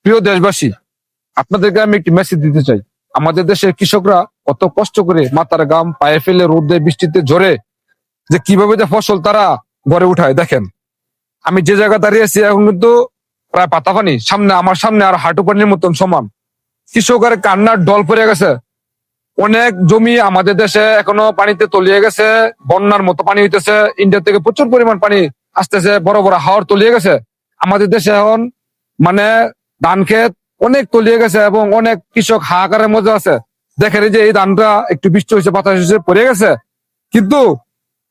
প্রিয় দেশবাসী, আপনাদেরকে আমি একটি মেসেজ দিতে চাই। আমাদের দেশের কৃষকরা কত কষ্ট করে মাথার ঘাম পায়ে ফেলে রোদে বৃষ্টিতে ঝরে যে কিভাবে যে ফসল তারা ঘরে উঠায়। দেখেন, আমি যে জায়গায় দাঁড়িয়ে আছি এখন কিন্তু প্রায় পাতা পানি সামনে, আমার সামনে আর হাঁটু পানির মতন সমান। কৃষকের কান্নার ডল পড়ে গেছে। অনেক জমি আমাদের দেশে এখনো পানিতে তলিয়ে গেছে, বন্যার মতো পানি হইতেছে। ইন্ডিয়া থেকে প্রচুর পরিমাণ পানি আসতেছে, বড় বড় হাওর তলিয়ে গেছে। আমাদের দেশে এখন মানে ধান ক্ষেত অনেক তলিয়ে গেছে এবং অনেক কৃষক হাহাকারের মধ্যে আছে। দেখেন এই যে এই ধানটা একটু বৃষ্টি হয়েছে, বাতাস হয়েছে, পড়ে গেছে। কিন্তু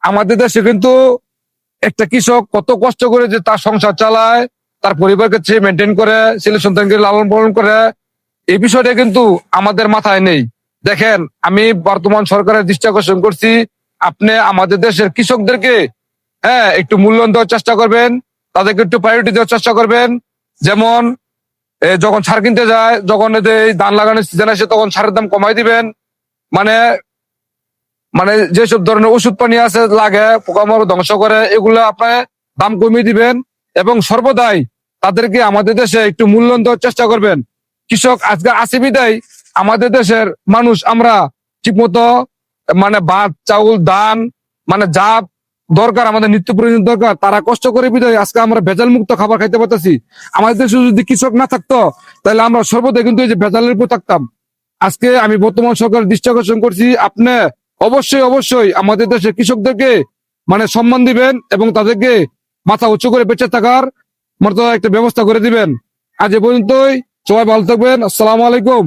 আমাদের দেশে কিন্তু একটা কৃষক কত কষ্ট করে যে তার সংসার চালায়, তার পরিবারকে সে মেনটেন করে, ছেলে সন্তানকে লালন পালন করে, এই বিষয়টা কিন্তু আমাদের মাথায় নেই। দেখেন, আমি বর্তমান সরকারের দৃষ্টি আকর্ষণ করছি, আপনি আমাদের দেশের কৃষকদেরকে একটু মূল্যায়ন দেওয়ার চেষ্টা করবেন, তাদেরকে একটু প্রায়োরিটি দেওয়ার চেষ্টা করবেন। যেমন যখন সার কিনতে যায়, যখন এই ধান লাগানোর সিজন আসে, তখন সারের দাম কমাই দিবেন। মানে মানে যেসব ধরনের ওষুধ পানি আছে লাগে পোকামাকড় ধ্বংস করে, এগুলো আপনার দাম কমিয়ে দিবেন এবং সর্বদাই তাদেরকে আমাদের দেশে একটু মূল্যায়ন দেওয়ার চেষ্টা করবেন। কৃষক আজকে আছে বিদায় আমাদের দেশের মানুষ আমরা ঠিকমতো ভাত চাউল ধান যা দরকার, আমাদের নিত্য প্রয়োজন দরকার, তারা কষ্ট করে বিদায় আজকে আমরা ভেজাল মুক্ত খাবার খাইতে পারতেছি। আমাদের দেশে যদি কৃষক না থাকতো তাহলে আমরা সর্বদাই কিন্তু এই যে ভেজালের উপর থাকতাম। আজকে আমি বর্তমান সরকারের দৃষ্টি আকর্ষণ করছি, আপনি অবশ্যই অবশ্যই আমাদের দেশের কৃষকদেরকে সম্মান দিবেন এবং তাদেরকে মাথা উঁচু করে বেঁচে থাকার মতো একটা ব্যবস্থা করে দিবেন। আজ এ পর্যন্তই, সবাই ভালো থাকবেন। আসসালামু আলাইকুম।